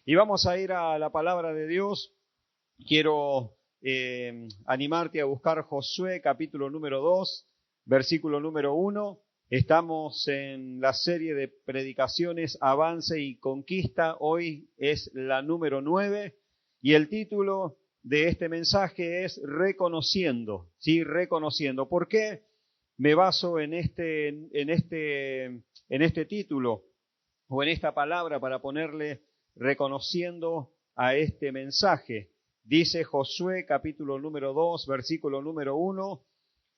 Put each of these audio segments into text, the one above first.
Y vamos a ir a la palabra de Dios. Quiero animarte a buscar Josué capítulo número 2, versículo número 1. Estamos en la serie de predicaciones Avance y Conquista. Hoy es la número 9 y el título de este mensaje es Reconociendo. ¿Sí? Reconociendo. ¿Por qué me baso en este título o en esta palabra para ponerle reconociendo a este mensaje? Dice Josué capítulo número 2, versículo número 1.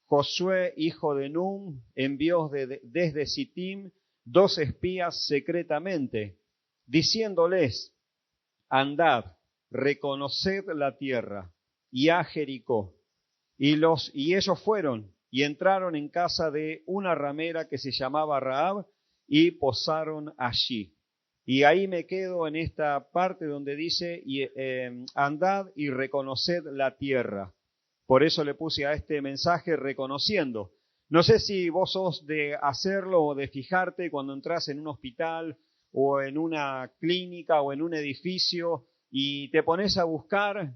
Josué, hijo de Nun, envió desde Sittim 2 espías secretamente, diciéndoles: andad, reconoced la tierra, y a Jericó. Y ellos fueron y entraron en casa de una ramera que se llamaba Rahab y posaron allí. Y ahí me quedo en esta parte donde dice, andad y reconoced la tierra. Por eso le puse a este mensaje reconociendo. No sé si vos sos de hacerlo o de fijarte cuando entras en un hospital o en una clínica o en un edificio y te pones a buscar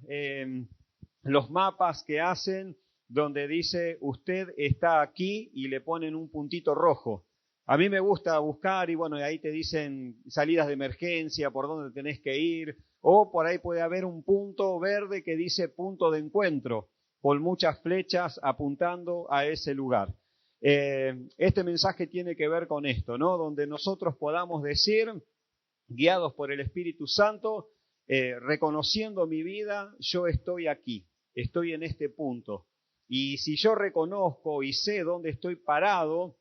los mapas que hacen donde dice usted está aquí y le ponen un puntito rojo. A mí me gusta buscar y bueno, ahí te dicen salidas de emergencia, por dónde tenés que ir, o por ahí puede haber un punto verde que dice punto de encuentro, con muchas flechas apuntando a ese lugar. Este mensaje tiene que ver con esto, ¿no? Donde nosotros podamos decir, guiados por el Espíritu Santo, reconociendo mi vida, yo estoy aquí, estoy en este punto. Y si yo reconozco y sé dónde estoy parado,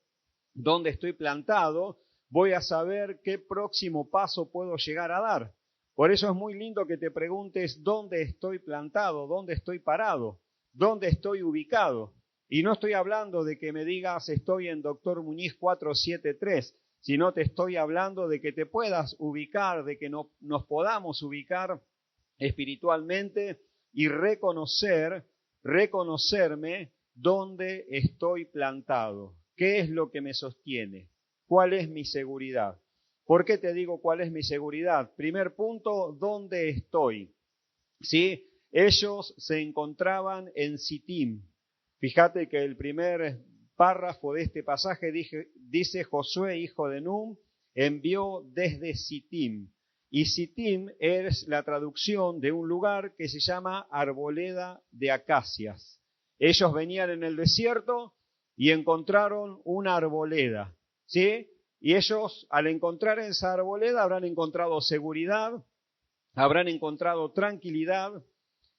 dónde estoy plantado, voy a saber qué próximo paso puedo llegar a dar. Por eso es muy lindo que te preguntes dónde estoy plantado, dónde estoy parado, dónde estoy ubicado. Y no estoy hablando de que me digas estoy en Doctor Muñiz 473, sino te estoy hablando de que te puedas ubicar, de que nos podamos ubicar espiritualmente y reconocerme dónde estoy plantado. ¿Qué es lo que me sostiene? ¿Cuál es mi seguridad? ¿Por qué te digo cuál es mi seguridad? Primer punto, ¿dónde estoy? ¿Sí? Ellos se encontraban en Sittim. Fíjate que el primer párrafo de este pasaje dice Josué, hijo de Nun, envió desde Sittim. Y Sittim es la traducción de un lugar que se llama Arboleda de Acacias. Ellos venían en el desierto y encontraron una arboleda, ¿sí? Y ellos, al encontrar esa arboleda, habrán encontrado seguridad, habrán encontrado tranquilidad,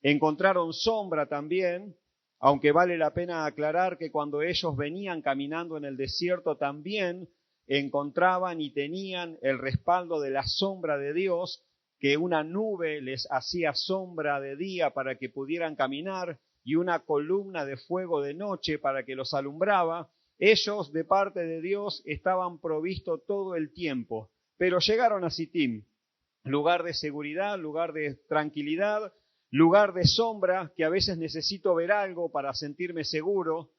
encontraron sombra también, aunque vale la pena aclarar que cuando ellos venían caminando en el desierto también encontraban y tenían el respaldo de la sombra de Dios, que una nube les hacía sombra de día para que pudieran caminar y una columna de fuego de noche para que los alumbraba. Ellos de parte de Dios estaban provistos todo el tiempo, pero llegaron a Sittim, lugar de seguridad, lugar de tranquilidad, lugar de sombra, que a veces necesito ver algo para sentirme seguro.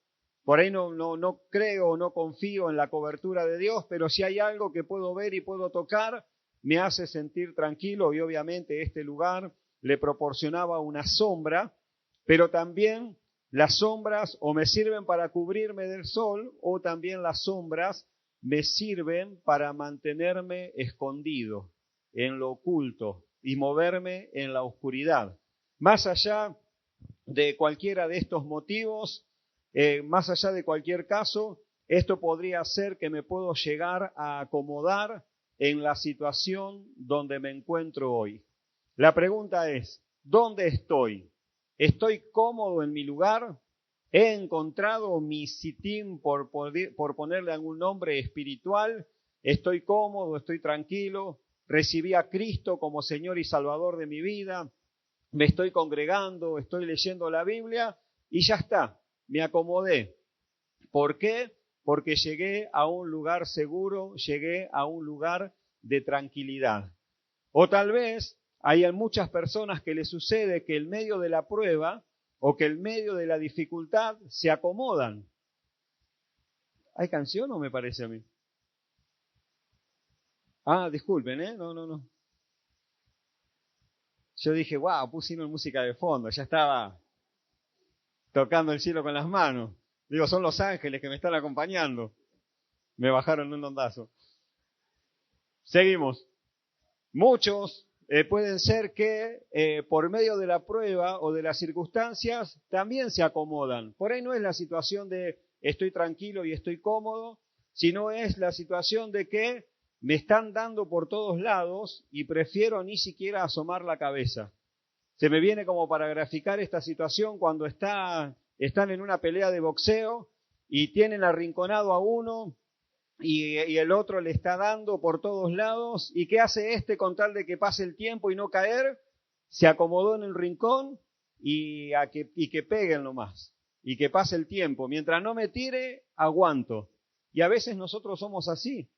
Por ahí no creo, no confío en la cobertura de Dios, pero si hay algo que puedo ver y puedo tocar, me hace sentir tranquilo, y obviamente este lugar le proporcionaba una sombra, pero también las sombras o me sirven para cubrirme del sol o también las sombras me sirven para mantenerme escondido en lo oculto y moverme en la oscuridad. Más allá de cualquiera de estos motivos, más allá de cualquier caso, esto podría ser que me puedo llegar a acomodar en la situación donde me encuentro hoy. La pregunta es, ¿dónde estoy? ¿Estoy cómodo en mi lugar? ¿He encontrado mi Sittim, por ponerle algún nombre espiritual? ¿Estoy cómodo? ¿Estoy tranquilo? ¿Recibí a Cristo como Señor y Salvador de mi vida? ¿Me estoy congregando? ¿Estoy leyendo la Biblia? Y ya está, me acomodé. ¿Por qué? Porque llegué a un lugar seguro, llegué a un lugar de tranquilidad. O tal vez hay muchas personas que les sucede que en medio de la prueba o que en medio de la dificultad se acomodan. ¿Hay canción o me parece a mí? Ah, disculpen, ¿eh? No. yo dije, wow, pusieron música de fondo, ya estaba tocando el cielo con las manos. Digo, son los ángeles que me están acompañando. Me bajaron un ondazo. Seguimos. Muchos pueden ser que por medio de la prueba o de las circunstancias también se acomodan. Por ahí no es la situación de estoy tranquilo y estoy cómodo, sino es la situación de que me están dando por todos lados y prefiero ni siquiera asomar la cabeza. Se me viene como para graficar esta situación cuando están en una pelea de boxeo y tienen arrinconado a uno y el otro le está dando por todos lados. ¿Y qué hace este con tal de que pase el tiempo y no caer? Se acomodó en el rincón y que peguen nomás y que pase el tiempo. Mientras no me tire, aguanto. Y a veces nosotros somos así.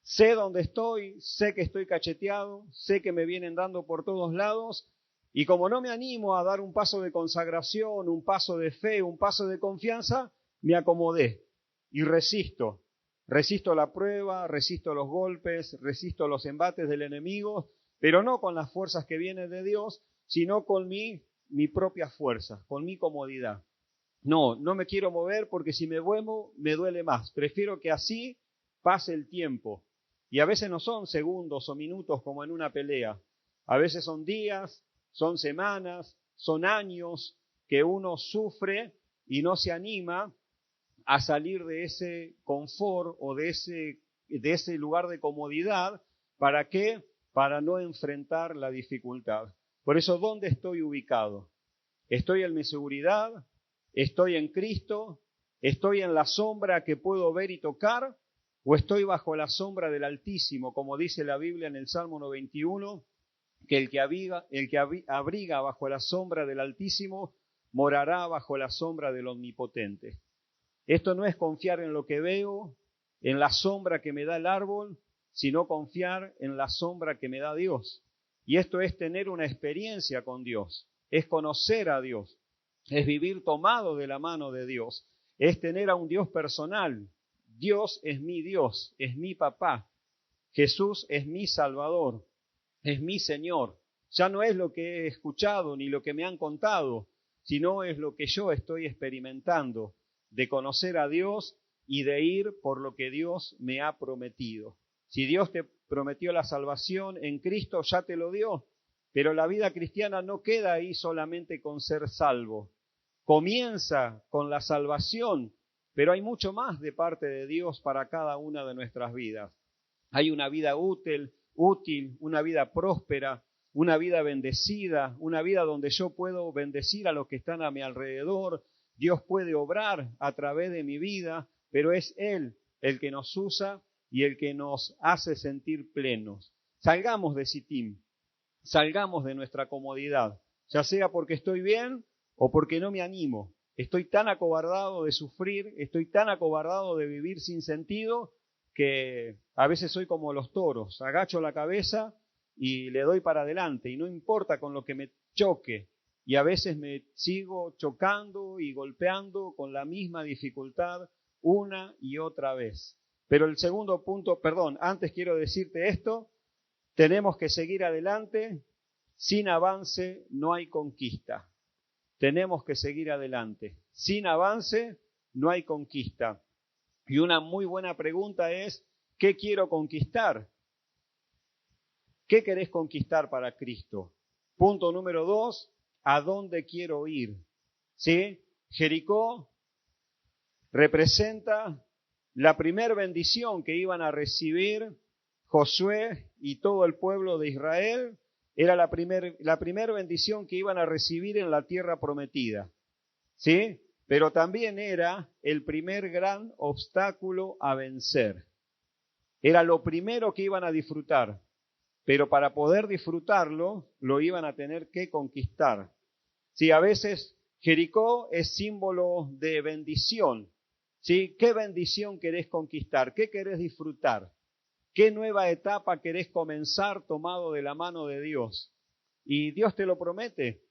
Sé dónde estoy, sé que estoy cacheteado, sé que me vienen dando por todos lados. Y como no me animo a dar un paso de consagración, un paso de fe, un paso de confianza, me acomodé y resisto. Resisto la prueba, resisto los golpes, resisto los embates del enemigo, pero no con las fuerzas que vienen de Dios, sino con mi propia fuerza, con mi comodidad. No me quiero mover porque si me muevo me duele más. Prefiero que así pase el tiempo. Y a veces no son segundos o minutos como en una pelea. A veces son días, son semanas, son años que uno sufre y no se anima a salir de ese confort o de ese lugar de comodidad. ¿Para qué? Para no enfrentar la dificultad. Por eso, ¿dónde estoy ubicado? ¿Estoy en mi seguridad? ¿Estoy en Cristo? ¿Estoy en la sombra que puedo ver y tocar? ¿O estoy bajo la sombra del Altísimo, como dice la Biblia en el Salmo 91, que el que abriga bajo la sombra del Altísimo morará bajo la sombra del Omnipotente? Esto no es confiar en lo que veo, en la sombra que me da el árbol, sino confiar en la sombra que me da Dios. Y esto es tener una experiencia con Dios, es conocer a Dios, es vivir tomado de la mano de Dios, es tener a un Dios personal. Dios es mi papá. Jesús es mi Salvador, es mi Señor. Ya no es lo que he escuchado ni lo que me han contado, sino es lo que yo estoy experimentando, de conocer a Dios y de ir por lo que Dios me ha prometido. Si Dios te prometió la salvación en Cristo, ya te lo dio, pero la vida cristiana no queda ahí solamente con ser salvo. Comienza con la salvación, pero hay mucho más de parte de Dios para cada una de nuestras vidas. Hay una vida útil, una vida próspera, una vida bendecida, una vida donde yo puedo bendecir a los que están a mi alrededor. Dios puede obrar a través de mi vida, pero es Él el que nos usa y el que nos hace sentir plenos. Salgamos de Sittim, salgamos de nuestra comodidad, ya sea porque estoy bien o porque no me animo. Estoy tan acobardado de sufrir, estoy tan acobardado de vivir sin sentido, que a veces soy como los toros, agacho la cabeza y le doy para adelante, y no importa con lo que me choque, y a veces me sigo chocando y golpeando con la misma dificultad una y otra vez. Pero el segundo punto, antes quiero decirte esto, tenemos que seguir adelante. Sin avance no hay conquista. Tenemos que seguir adelante. Sin avance no hay conquista. Y una muy buena pregunta es, ¿qué quiero conquistar? ¿Qué querés conquistar para Cristo? Punto número 2, ¿a dónde quiero ir? ¿Sí? Jericó representa la primera bendición que iban a recibir Josué y todo el pueblo de Israel. Era la primera bendición que iban a recibir en la tierra prometida. ¿Sí? Pero también era el primer gran obstáculo a vencer. Era lo primero que iban a disfrutar, pero para poder disfrutarlo, lo iban a tener que conquistar. Sí, a veces Jericó es símbolo de bendición. ¿Sí? ¿Qué bendición querés conquistar? ¿Qué querés disfrutar? ¿Qué nueva etapa querés comenzar tomado de la mano de Dios? Y Dios te lo promete,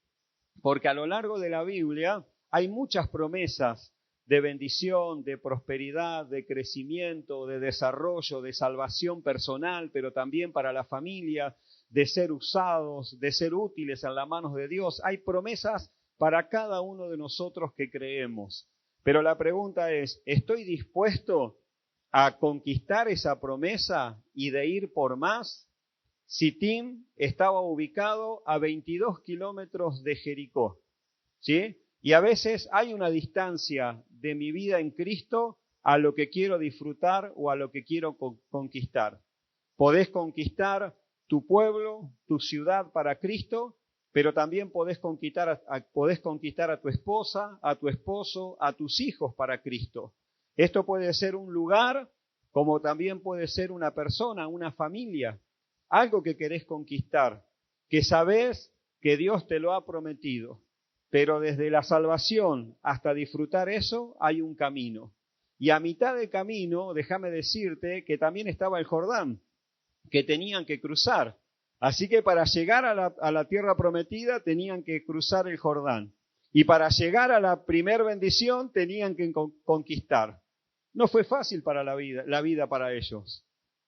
porque a lo largo de la Biblia hay muchas promesas de bendición, de prosperidad, de crecimiento, de desarrollo, de salvación personal, pero también para la familia, de ser usados, de ser útiles en las manos de Dios. Hay promesas para cada uno de nosotros que creemos. Pero la pregunta es, ¿estoy dispuesto a conquistar esa promesa y de ir por más? Sitín estaba ubicado a 22 kilómetros de Jericó, ¿sí? Y a veces hay una distancia de mi vida en Cristo a lo que quiero disfrutar o a lo que quiero conquistar. Podés conquistar tu pueblo, tu ciudad para Cristo, pero también podés conquistar a tu esposa, a tu esposo, a tus hijos para Cristo. Esto puede ser un lugar, como también puede ser una persona, una familia, algo que querés conquistar, que sabés que Dios te lo ha prometido. Pero desde la salvación hasta disfrutar eso hay un camino. Y a mitad del camino, déjame decirte que también estaba el Jordán, que tenían que cruzar. Así que para llegar a la tierra prometida tenían que cruzar el Jordán. Y para llegar a la primer bendición tenían que conquistar. No fue fácil para la vida para ellos.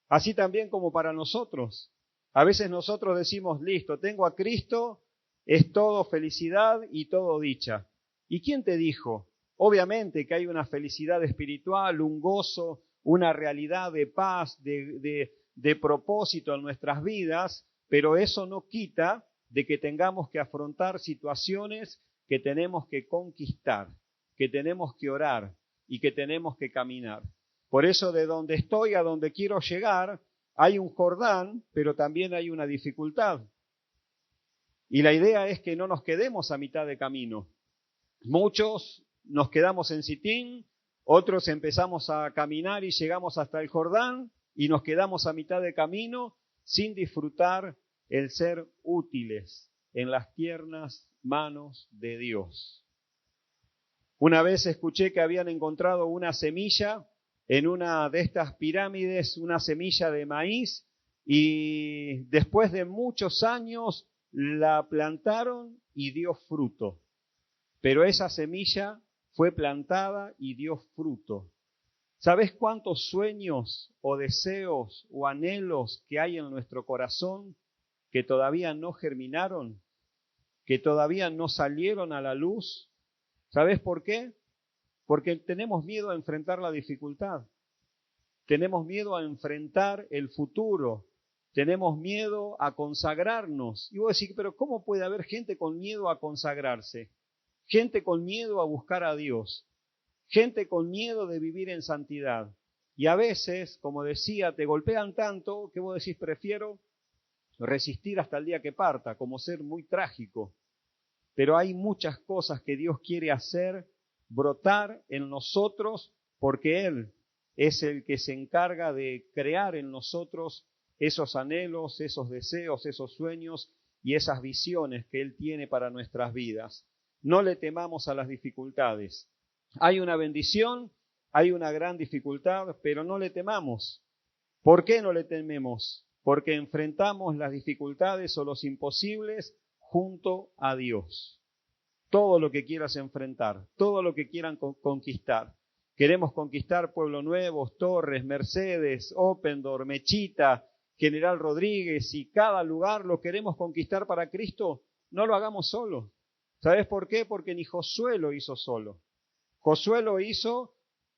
Así también como para nosotros. A veces nosotros decimos, listo, tengo a Cristo, es todo felicidad y todo dicha. ¿Y quién te dijo? Obviamente que hay una felicidad espiritual, un gozo, una realidad de paz, de propósito en nuestras vidas, pero eso no quita de que tengamos que afrontar situaciones que tenemos que conquistar, que tenemos que orar y que tenemos que caminar. Por eso de donde estoy a donde quiero llegar, hay un Jordán, pero también hay una dificultad. Y la idea es que no nos quedemos a mitad de camino. Muchos nos quedamos en Sitín, otros empezamos a caminar y llegamos hasta el Jordán y nos quedamos a mitad de camino sin disfrutar el ser útiles en las tiernas manos de Dios. Una vez escuché que habían encontrado una semilla en una de estas pirámides, una semilla de maíz, y después de muchos años la plantaron y dio fruto. Pero esa semilla fue plantada y dio fruto. ¿Sabes cuántos sueños o deseos o anhelos que hay en nuestro corazón que todavía no germinaron, que todavía no salieron a la luz? ¿Sabes por qué? Porque tenemos miedo a enfrentar la dificultad. Tenemos miedo a enfrentar el futuro. Tenemos miedo a consagrarnos. Y vos decís, pero ¿cómo puede haber gente con miedo a consagrarse? Gente con miedo a buscar a Dios. Gente con miedo de vivir en santidad. Y a veces, como decía, te golpean tanto que vos decís, prefiero resistir hasta el día que parta, como ser muy trágico. Pero hay muchas cosas que Dios quiere hacer brotar en nosotros porque Él es el que se encarga de crear en nosotros esos anhelos, esos deseos, esos sueños y esas visiones que Él tiene para nuestras vidas. No le temamos a las dificultades. Hay una bendición, hay una gran dificultad, pero no le temamos. ¿Por qué no le tememos? Porque enfrentamos las dificultades o los imposibles junto a Dios. Todo lo que quieras enfrentar, todo lo que quieran conquistar. Queremos conquistar Pueblo Nuevo, Torres, Mercedes, Opendorf, Mechita, General Rodríguez y cada lugar lo queremos conquistar para Cristo. No lo hagamos solo. ¿Sabes por qué? Porque ni Josué lo hizo solo. Josué lo hizo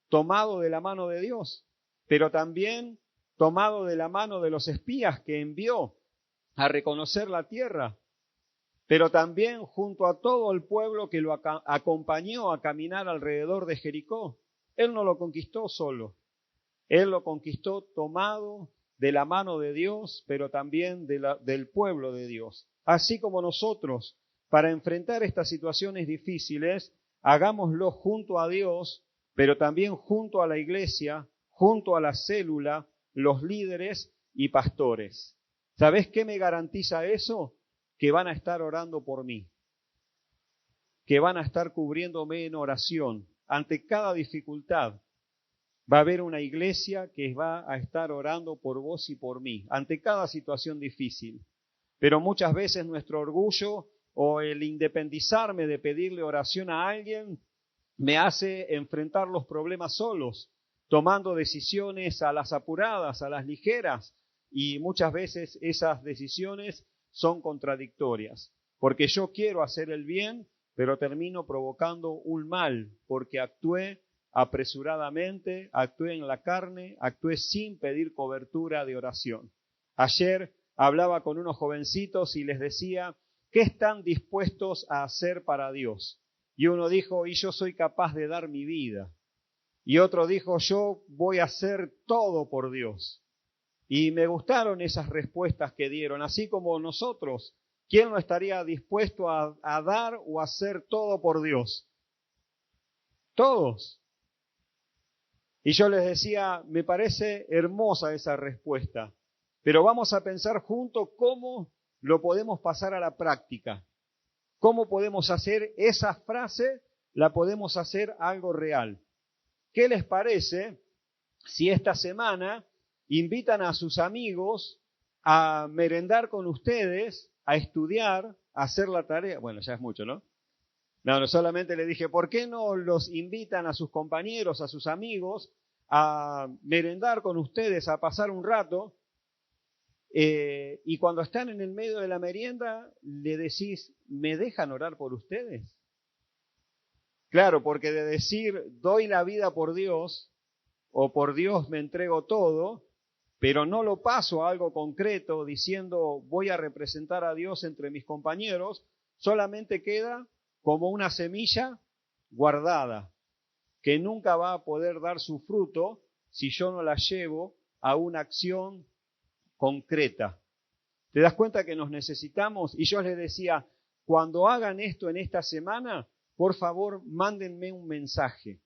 tomado de la mano de Dios, pero también tomado de la mano de los espías que envió a reconocer la tierra, pero también junto a todo el pueblo que lo acompañó a caminar alrededor de Jericó. Él no lo conquistó solo, él lo conquistó tomado de la mano de Dios, pero también del pueblo de Dios. Así como nosotros, para enfrentar estas situaciones difíciles, hagámoslo junto a Dios, pero también junto a la iglesia, junto a la célula, los líderes y pastores. ¿Sabés qué me garantiza eso? Que van a estar orando por mí, que van a estar cubriéndome en oración. Ante cada dificultad va a haber una iglesia que va a estar orando por vos y por mí, ante cada situación difícil. Pero muchas veces nuestro orgullo o el independizarme de pedirle oración a alguien me hace enfrentar los problemas solos, tomando decisiones a las apuradas, a las ligeras, y muchas veces esas decisiones son contradictorias, porque yo quiero hacer el bien, pero termino provocando un mal, porque actué apresuradamente, actué en la carne, actué sin pedir cobertura de oración. Ayer hablaba con unos jovencitos y les decía, ¿qué están dispuestos a hacer para Dios? Y uno dijo, y yo soy capaz de dar mi vida. Y otro dijo, yo voy a hacer todo por Dios. Y me gustaron esas respuestas que dieron, así como nosotros. ¿Quién no estaría dispuesto a dar o a hacer todo por Dios? Todos. Y yo les decía, me parece hermosa esa respuesta, pero vamos a pensar juntos cómo lo podemos pasar a la práctica. ¿Cómo podemos hacer esa frase? La podemos hacer algo real. ¿Qué les parece si esta semana invitan a sus amigos a merendar con ustedes, a estudiar, a hacer la tarea? Bueno, ya es mucho, ¿no? No, solamente le dije, ¿por qué no los invitan a sus compañeros, a sus amigos, a merendar con ustedes, a pasar un rato? Y cuando están en el medio de la merienda, le decís, ¿me dejan orar por ustedes? Claro, porque de decir, doy la vida por Dios, o por Dios me entrego todo, pero no lo paso a algo concreto diciendo, voy a representar a Dios entre mis compañeros, solamente queda como una semilla guardada, que nunca va a poder dar su fruto si yo no la llevo a una acción concreta. ¿Te das cuenta que nos necesitamos? Y yo les decía, cuando hagan esto en esta semana, por favor, mándenme un mensaje.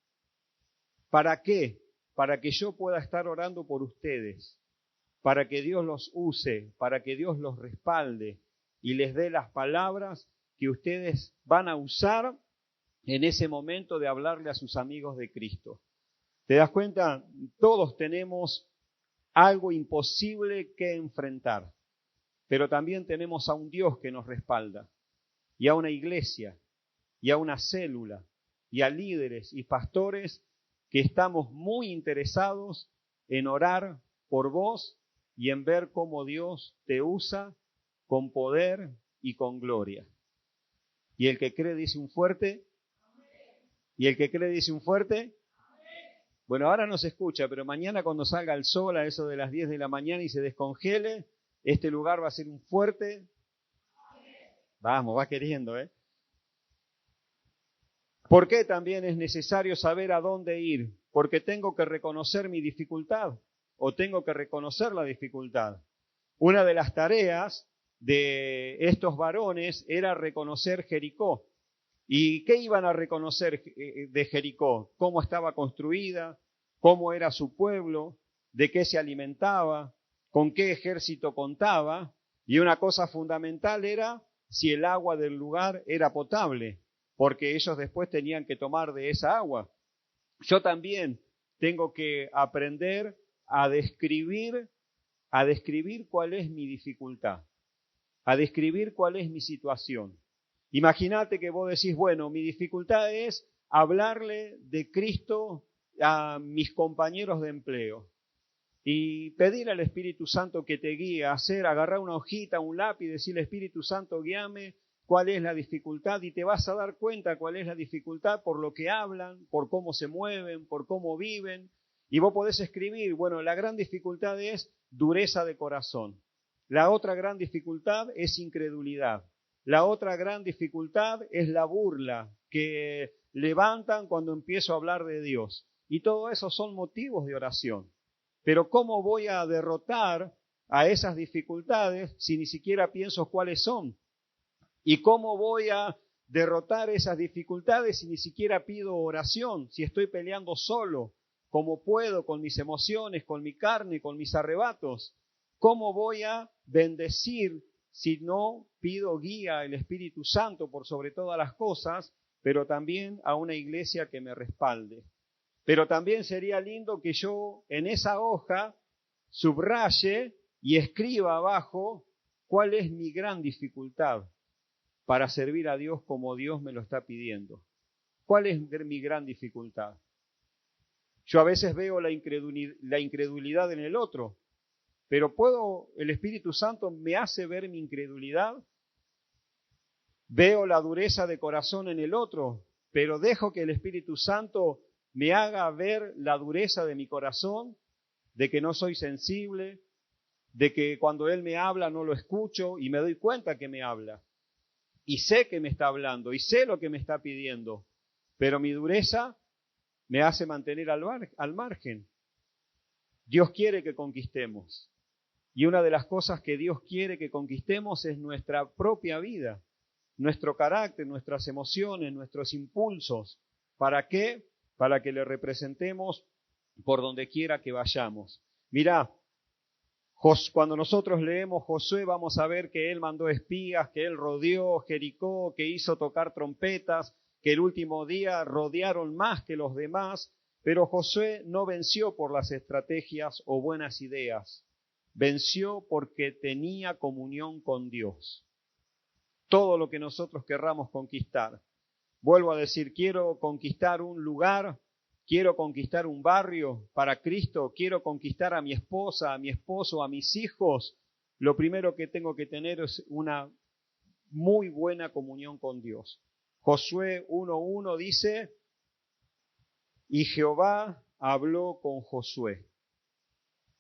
¿Para qué? Para que yo pueda estar orando por ustedes, para que Dios los use, para que Dios los respalde y les dé las palabras que ustedes van a usar en ese momento de hablarle a sus amigos de Cristo. ¿Te das cuenta? Todos tenemos algo imposible que enfrentar, pero también tenemos a un Dios que nos respalda, y a una iglesia, y a una célula, y a líderes y pastores que estamos muy interesados en orar por vos y en ver cómo Dios te usa con poder y con gloria. Y el que cree dice un fuerte. Y el que cree dice un fuerte. Bueno, ahora no se escucha, pero mañana cuando salga el sol a eso de las 10 de la mañana y se descongele, este lugar va a ser un fuerte. Vamos, va queriendo, ¿eh? ¿Por qué también es necesario saber a dónde ir? Porque tengo que reconocer mi dificultad o tengo que reconocer la dificultad. Una de las tareas de estos varones era reconocer Jericó. ¿Y qué iban a reconocer de Jericó? ¿Cómo estaba construida? ¿Cómo era su pueblo? ¿De qué se alimentaba? ¿Con qué ejército contaba? Y una cosa fundamental era si el agua del lugar era potable, porque ellos después tenían que tomar de esa agua. Yo también tengo que aprender a describir cuál es mi dificultad, a describir cuál es mi situación. Imagínate que vos decís, bueno, mi dificultad es hablarle de Cristo a mis compañeros de empleo y pedir al Espíritu Santo que te guíe a agarrar una hojita, un lápiz, decirle, Espíritu Santo, guíame, cuál es la dificultad, y te vas a dar cuenta cuál es la dificultad por lo que hablan, por cómo se mueven, por cómo viven, y vos podés escribir, bueno, la gran dificultad es dureza de corazón, la otra gran dificultad es incredulidad, la otra gran dificultad es la burla que levantan cuando empiezo a hablar de Dios, y todo eso son motivos de oración. Pero ¿cómo voy a derrotar a esas dificultades si ni siquiera pienso cuáles son? ¿Y cómo voy a derrotar esas dificultades si ni siquiera pido oración? Si estoy peleando solo, como puedo, con mis emociones, con mi carne, con mis arrebatos. ¿Cómo voy a bendecir si no pido guía al Espíritu Santo por sobre todas las cosas, pero también a una iglesia que me respalde? Pero también sería lindo que yo en esa hoja subraye y escriba abajo cuál es mi gran dificultad para servir a Dios como Dios me lo está pidiendo. ¿Cuál es mi gran dificultad? Yo a veces veo la incredulidad en el otro, pero el Espíritu Santo me hace ver mi incredulidad. Veo la dureza de corazón en el otro, pero dejo que el Espíritu Santo me haga ver la dureza de mi corazón, de que no soy sensible, de que cuando Él me habla no lo escucho y me doy cuenta que me habla. Y sé que me está hablando y sé lo que me está pidiendo, pero mi dureza me hace mantener al margen. Dios quiere que conquistemos. Y una de las cosas que Dios quiere que conquistemos es nuestra propia vida, nuestro carácter, nuestras emociones, nuestros impulsos. ¿Para qué? Para que le representemos por donde quiera que vayamos. Mirá, cuando nosotros leemos Josué vamos a ver que él mandó espías, que él rodeó Jericó, que hizo tocar trompetas, que el último día rodearon más que los demás, pero Josué no venció por las estrategias o buenas ideas, venció porque tenía comunión con Dios. Todo lo que nosotros querramos conquistar. Vuelvo a decir, quiero conquistar un lugar, quiero conquistar un barrio para Cristo, quiero conquistar a mi esposa, a mi esposo, a mis hijos. Lo primero que tengo que tener es una muy buena comunión con Dios. Josué 1:1 dice, y Jehová habló con Josué,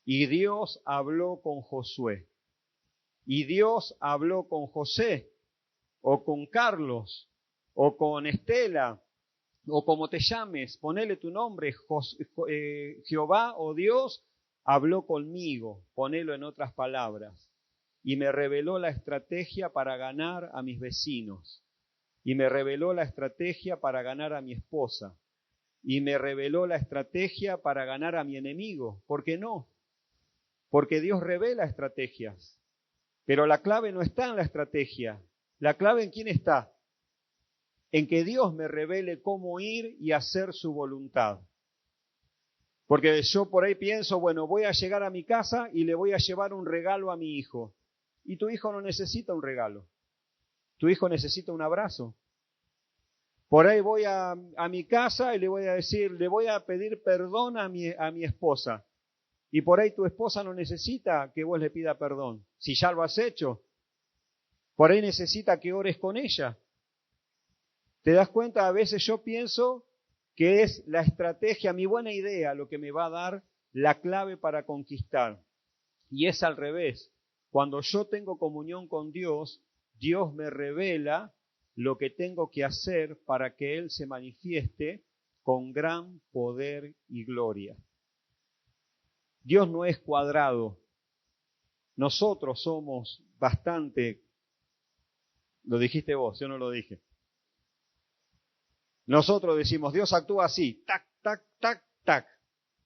y Dios habló con Josué, y Dios habló con José, o con Carlos, o con Estela, o como te llames, ponele tu nombre, Jehová o Dios habló conmigo, ponelo en otras palabras, y me reveló la estrategia para ganar a mis vecinos, y me reveló la estrategia para ganar a mi esposa, y me reveló la estrategia para ganar a mi enemigo. ¿Por qué no? Porque Dios revela estrategias, pero la clave no está en la estrategia. ¿La clave en quién está? En que Dios me revele cómo ir y hacer su voluntad. Porque yo por ahí pienso, bueno, voy a llegar a mi casa y le voy a llevar un regalo a mi hijo. Y tu hijo no necesita un regalo. Tu hijo necesita un abrazo. Por ahí voy a mi casa y le voy a decir, le voy a pedir perdón a mi esposa. Y por ahí tu esposa no necesita que vos le pida perdón, si ya lo has hecho. Por ahí necesita que ores con ella. ¿Te das cuenta? A veces yo pienso que es la estrategia, mi buena idea, lo que me va a dar la clave para conquistar. Y es al revés. Cuando yo tengo comunión con Dios, Dios me revela lo que tengo que hacer para que Él se manifieste con gran poder y gloria. Dios no es cuadrado. Nosotros somos bastante... Lo dijiste vos, yo no lo dije. Nosotros decimos, Dios actúa así, tac, tac, tac, tac.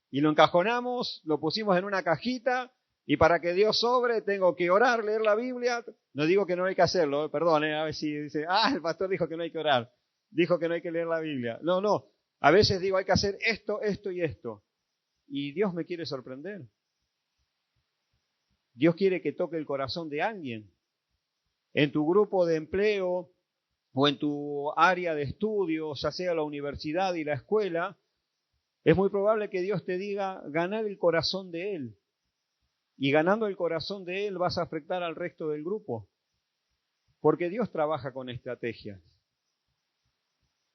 Y lo encajonamos, lo pusimos en una cajita, y para que Dios sobre tengo que orar, leer la Biblia. No digo que no hay que hacerlo, perdón, a ver si dice, el pastor dijo que no hay que orar, dijo que no hay que leer la Biblia. No, a veces digo hay que hacer esto, esto y esto. Y Dios me quiere sorprender. Dios quiere que toque el corazón de alguien. En tu grupo de empleo o en tu área de estudio, ya sea la universidad y la escuela, es muy probable que Dios te diga ganar el corazón de Él. Y ganando el corazón de Él vas a afectar al resto del grupo. Porque Dios trabaja con estrategias.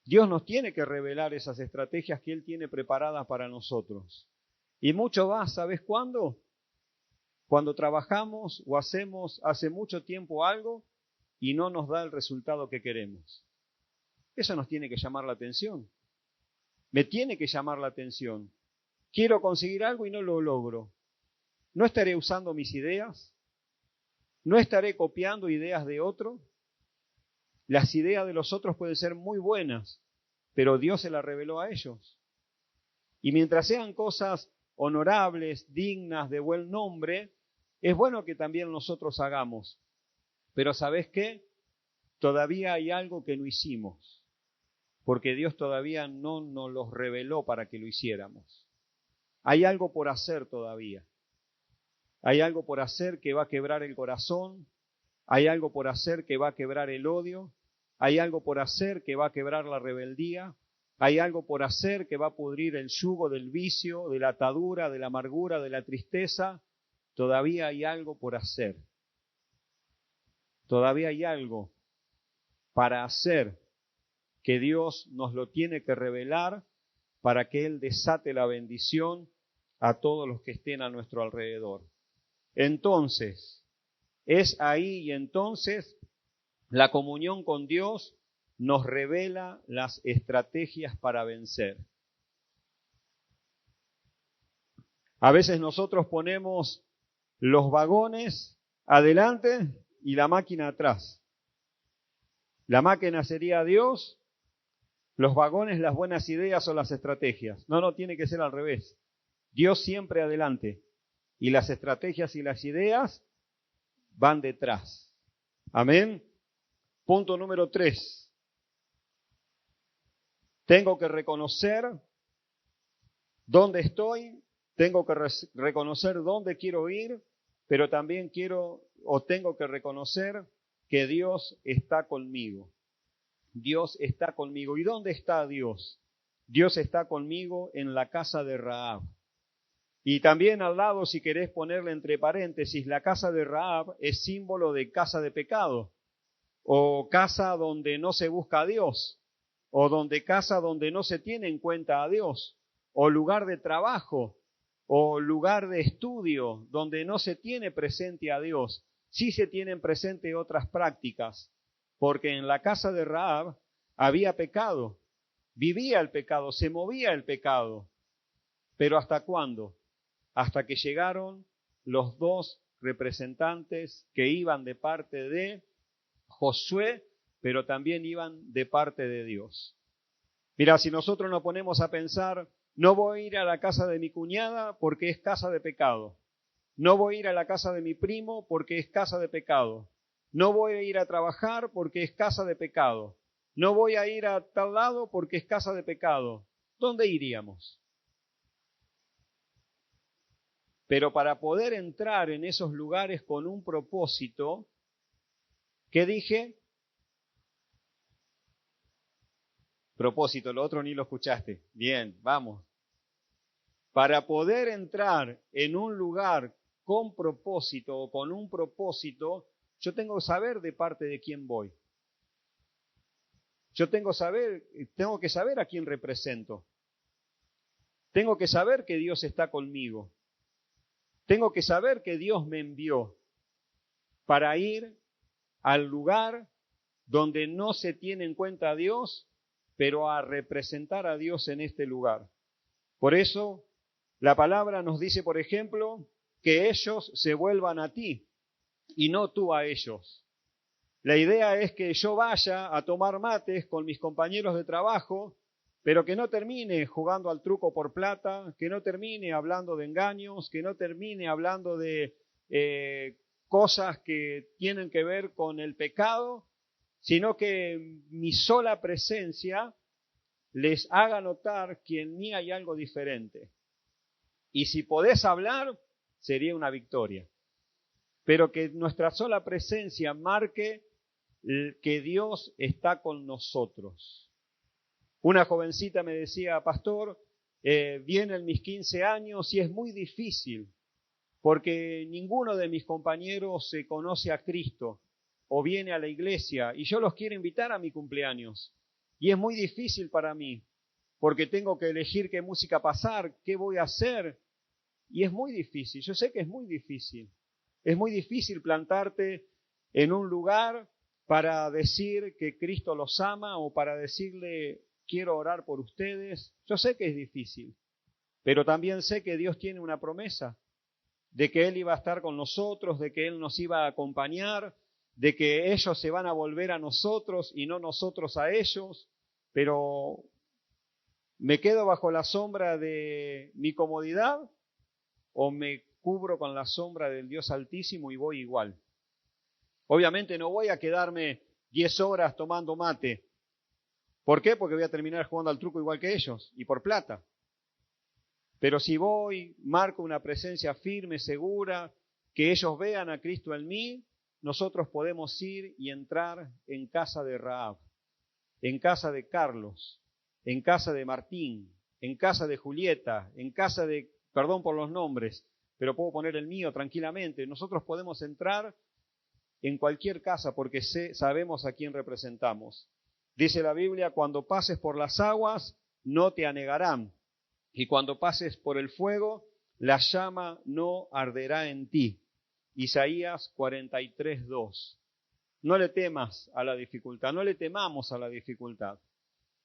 Dios nos tiene que revelar esas estrategias que Él tiene preparadas para nosotros. Y mucho más, ¿sabes cuándo? Cuando trabajamos o hacemos hace mucho tiempo algo y no nos da el resultado que queremos. Eso nos tiene que llamar la atención. Me tiene que llamar la atención. Quiero conseguir algo y no lo logro. ¿No estaré usando mis ideas? ¿No estaré copiando ideas de otro? Las ideas de los otros pueden ser muy buenas, pero Dios se las reveló a ellos. Y mientras sean cosas honorables, dignas, de buen nombre, es bueno que también nosotros hagamos. Pero ¿sabes qué? Todavía hay algo que no hicimos, porque Dios todavía no nos los reveló para que lo hiciéramos. Hay algo por hacer todavía. Hay algo por hacer que va a quebrar el corazón, hay algo por hacer que va a quebrar el odio, hay algo por hacer que va a quebrar la rebeldía, Hay algo por hacer que va a pudrir el yugo del vicio, de la atadura, de la amargura, de la tristeza. Todavía hay algo por hacer. Todavía hay algo para hacer que Dios nos lo tiene que revelar para que Él desate la bendición a todos los que estén a nuestro alrededor. Entonces, es ahí y entonces la comunión con Dios nos revela las estrategias para vencer. A veces nosotros ponemos los vagones adelante y la máquina atrás. La máquina sería Dios, los vagones las buenas ideas o las estrategias. No, tiene que ser al revés. Dios siempre adelante y las estrategias y las ideas van detrás. Amén. Punto número 3. Tengo que reconocer dónde estoy, tengo que reconocer dónde quiero ir, pero también tengo que reconocer que Dios está conmigo. Dios está conmigo. ¿Y dónde está Dios? Dios está conmigo en la casa de Rahab. Y también al lado, si querés ponerle entre paréntesis, la casa de Rahab es símbolo de casa de pecado, o casa donde no se busca a Dios, o casa donde no se tiene en cuenta a Dios, o lugar de trabajo, o lugar de estudio, donde no se tiene presente a Dios. Sí se tienen presente otras prácticas, porque en la casa de Rahab había pecado, vivía el pecado, se movía el pecado. ¿Pero hasta cuándo? Hasta que llegaron los dos representantes que iban de parte de Josué, pero también iban de parte de Dios. Mira, si nosotros nos ponemos a pensar, no voy a ir a la casa de mi cuñada porque es casa de pecado. No voy a ir a la casa de mi primo porque es casa de pecado. No voy a ir a trabajar porque es casa de pecado. No voy a ir a tal lado porque es casa de pecado. ¿Dónde iríamos? Pero para poder entrar en esos lugares con un propósito, ¿qué dije? Propósito, lo otro ni lo escuchaste. Bien, vamos. Para poder entrar en un lugar con propósito o con un propósito, yo tengo que saber de parte de quién voy. Yo tengo que saber a quién represento. Tengo que saber que Dios está conmigo. Tengo que saber que Dios me envió para ir al lugar donde no se tiene en cuenta a Dios, pero a representar a Dios en este lugar. Por eso, la palabra nos dice, por ejemplo, que ellos se vuelvan a ti y no tú a ellos. La idea es que yo vaya a tomar mates con mis compañeros de trabajo, pero que no termine jugando al truco por plata, que no termine hablando de engaños, que no termine hablando de cosas que tienen que ver con el pecado, sino que mi sola presencia les haga notar que en mí hay algo diferente. Y si podés hablar, sería una victoria. Pero que nuestra sola presencia marque que Dios está con nosotros. Una jovencita me decía, pastor, vienen mis 15 años y es muy difícil porque ninguno de mis compañeros se conoce a Cristo o viene a la iglesia y yo los quiero invitar a mi cumpleaños. Y es muy difícil para mí porque tengo que elegir qué música pasar, qué voy a hacer. Y es muy difícil, yo sé que es muy difícil. Es muy difícil plantarte en un lugar para decir que Cristo los ama o para decirle quiero orar por ustedes. Yo sé que es difícil, pero también sé que Dios tiene una promesa de que Él iba a estar con nosotros, de que Él nos iba a acompañar, de que ellos se van a volver a nosotros y no nosotros a ellos, pero ¿me quedo bajo la sombra de mi comodidad o me cubro con la sombra del Dios Altísimo y voy igual? Obviamente no voy a quedarme 10 horas tomando mate. ¿Por qué? Porque voy a terminar jugando al truco igual que ellos y por plata. Pero si voy, marco una presencia firme, segura, que ellos vean a Cristo en mí, nosotros podemos ir y entrar en casa de Rahab, en casa de Carlos, en casa de Martín, en casa de Julieta, en casa de, perdón por los nombres, pero puedo poner el mío tranquilamente. Nosotros podemos entrar en cualquier casa porque sabemos a quién representamos. Dice la Biblia, cuando pases por las aguas, no te anegarán. Y cuando pases por el fuego, la llama no arderá en ti. Isaías 43:2. No le temas a la dificultad, no le temamos a la dificultad.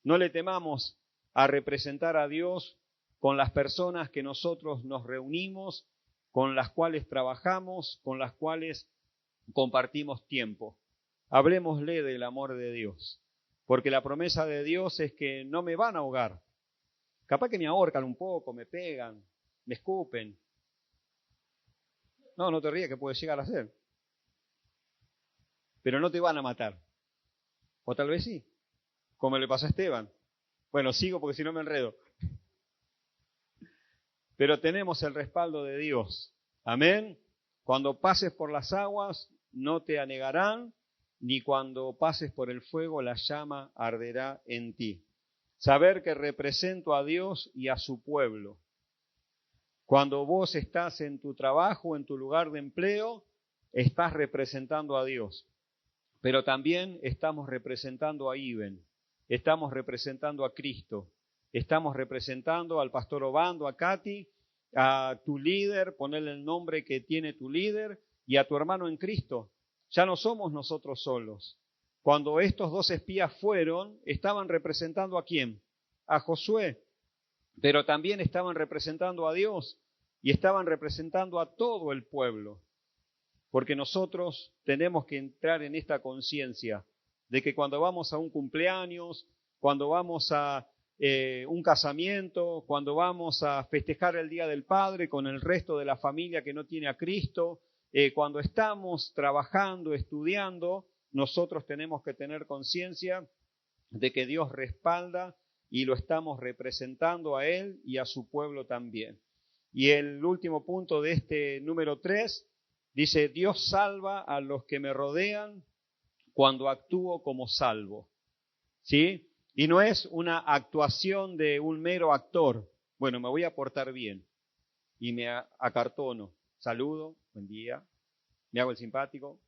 No le temamos a representar a Dios con las personas que nosotros nos reunimos, con las cuales trabajamos, con las cuales compartimos tiempo. Hablemosle del amor de Dios, porque la promesa de Dios es que no me van a ahogar. Capaz que me ahorcan un poco, me pegan, me escupen. No te rías que puede llegar a ser. Pero no te van a matar. O tal vez sí, como le pasó a Esteban. Bueno, sigo porque si no me enredo. Pero tenemos el respaldo de Dios. Amén. Cuando pases por las aguas, no te anegarán, ni cuando pases por el fuego, la llama arderá en ti. Saber que represento a Dios y a su pueblo. Cuando vos estás en tu trabajo, en tu lugar de empleo, estás representando a Dios. Pero también estamos representando a Iben, estamos representando a Cristo, estamos representando al pastor Obando, a Katy, a tu líder, ponerle el nombre que tiene tu líder, y a tu hermano en Cristo. Ya no somos nosotros solos. Cuando estos 2 espías fueron, estaban representando ¿a quién? A Josué, pero también estaban representando a Dios y estaban representando a todo el pueblo. Porque nosotros tenemos que entrar en esta conciencia de que cuando vamos a un cumpleaños, cuando vamos a un casamiento, cuando vamos a festejar el Día del Padre con el resto de la familia que no tiene a Cristo, cuando estamos trabajando, estudiando, nosotros tenemos que tener conciencia de que Dios respalda y lo estamos representando a Él y a su pueblo también. Y el último punto de este número 3 dice, Dios salva a los que me rodean cuando actúo como salvo. ¿Sí? Y no es una actuación de un mero actor. Bueno, me voy a portar bien y me acartono. Saludo, buen día, me hago el simpático.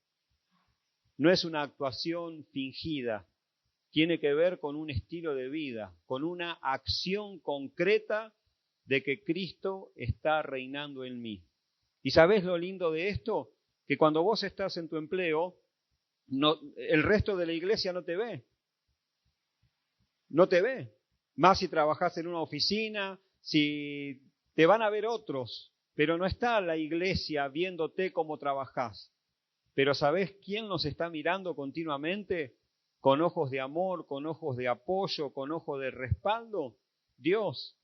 No es una actuación fingida. Tiene que ver con un estilo de vida, con una acción concreta de que Cristo está reinando en mí. ¿Y sabés lo lindo de esto? Que cuando vos estás en tu empleo, el resto de la iglesia no te ve. No te ve. Más si trabajás en una oficina, si te van a ver otros, pero no está la iglesia viéndote cómo trabajás. Pero ¿sabés quién nos está mirando continuamente? Con ojos de amor, con ojos de apoyo, con ojos de respaldo. Dios.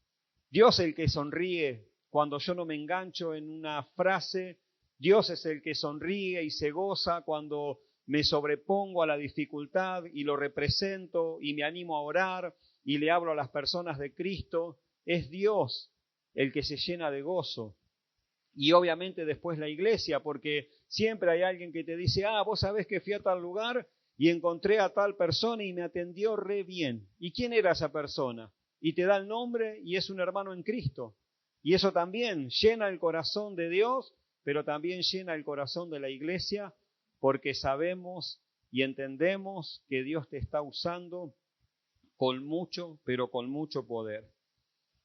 Dios es el que sonríe cuando yo no me engancho en una frase. Dios es el que sonríe y se goza cuando me sobrepongo a la dificultad y lo represento y me animo a orar y le hablo a las personas de Cristo. Es Dios el que se llena de gozo. Y obviamente después la iglesia, porque siempre hay alguien que te dice, vos sabés que fui a tal lugar y encontré a tal persona y me atendió re bien. ¿Y quién era esa persona? Y te da el nombre y es un hermano en Cristo. Y eso también llena el corazón de Dios, pero también llena el corazón de la iglesia, porque sabemos y entendemos que Dios te está usando con mucho, pero con mucho poder.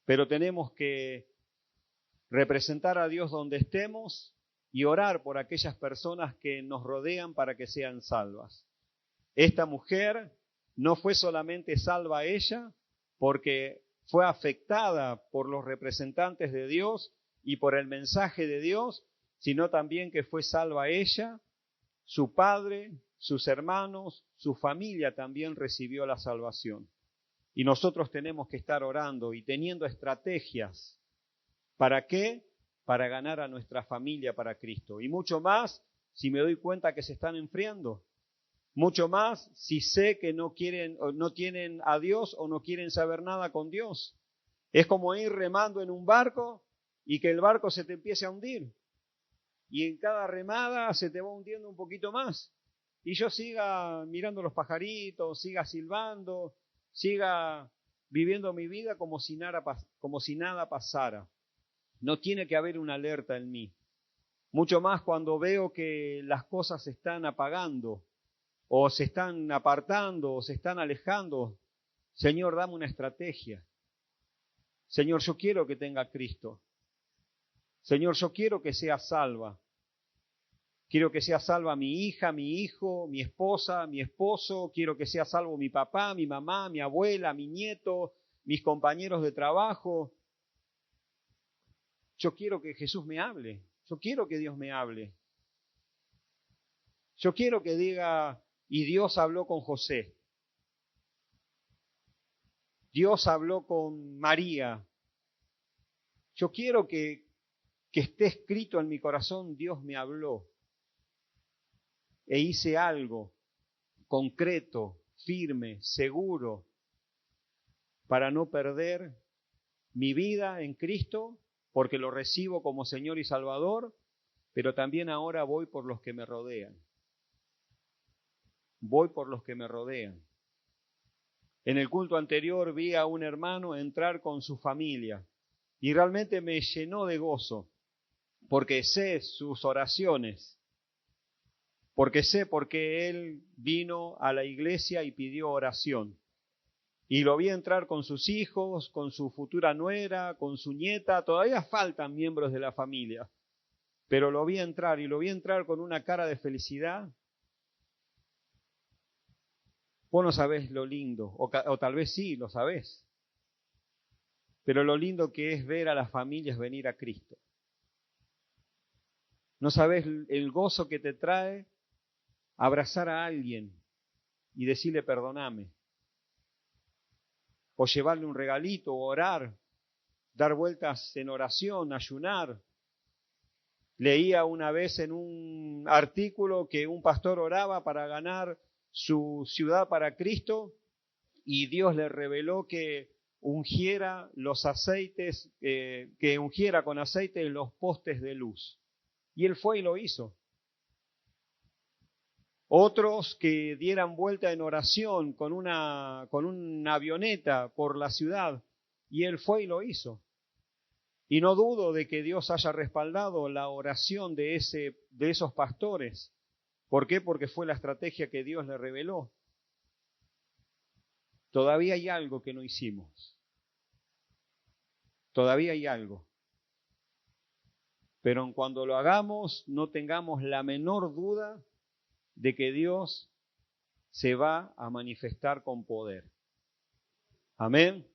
Pero tenemos que representar a Dios donde estemos y orar por aquellas personas que nos rodean para que sean salvas. Esta mujer no fue solamente salva ella, porque fue afectada por los representantes de Dios y por el mensaje de Dios, sino también que fue salva ella, su padre, sus hermanos, su familia también recibió la salvación. Y nosotros tenemos que estar orando y teniendo estrategias. ¿Para qué? Para ganar a nuestra familia para Cristo. Y mucho más si me doy cuenta que se están enfriando. Mucho más si sé que no quieren o no tienen a Dios o no quieren saber nada con Dios. Es como ir remando en un barco y que el barco se te empiece a hundir. Y en cada remada se te va hundiendo un poquito más. Y yo siga mirando los pajaritos, siga silbando, siga viviendo mi vida como si nada pasara. No tiene que haber una alerta en mí. Mucho más cuando veo que las cosas se están apagando, o se están apartando, o se están alejando. Señor, dame una estrategia. Señor, yo quiero que tenga Cristo. Señor, yo quiero que sea salva. Quiero que sea salva mi hija, mi hijo, mi esposa, mi esposo. Quiero que sea salvo mi papá, mi mamá, mi abuela, mi nieto, mis compañeros de trabajo. Yo quiero que Jesús me hable. Yo quiero que Dios me hable. Yo quiero que diga, y Dios habló con José. Dios habló con María. Yo quiero que esté escrito en mi corazón, Dios me habló. E hice algo concreto, firme, seguro, para no perder mi vida en Cristo, porque lo recibo como Señor y Salvador, pero también ahora voy por los que me rodean. Voy por los que me rodean. En el culto anterior vi a un hermano entrar con su familia y realmente me llenó de gozo, porque sé sus oraciones, porque sé por qué él vino a la iglesia y pidió oración. Y lo vi entrar con sus hijos, con su futura nuera, con su nieta. Todavía faltan miembros de la familia, pero lo vi entrar y lo vi entrar con una cara de felicidad. Vos no sabés lo lindo, o tal vez sí, lo sabés, pero lo lindo que es ver a las familias venir a Cristo. No sabés el gozo que te trae abrazar a alguien y decirle perdóname, o llevarle un regalito, o orar, dar vueltas en oración, ayunar. Leía una vez en un artículo que un pastor oraba para ganar su ciudad para Cristo y Dios le reveló que ungiera los aceites, que ungiera con aceite los postes de luz. Y él fue y lo hizo. Otros que dieran vuelta en oración con una avioneta por la ciudad, y él fue y lo hizo. Y no dudo de que Dios haya respaldado la oración de esos pastores. ¿Por qué? Porque fue la estrategia que Dios le reveló. Todavía hay algo que no hicimos. Todavía hay algo. Pero cuando lo hagamos, no tengamos la menor duda de que Dios se va a manifestar con poder. Amén.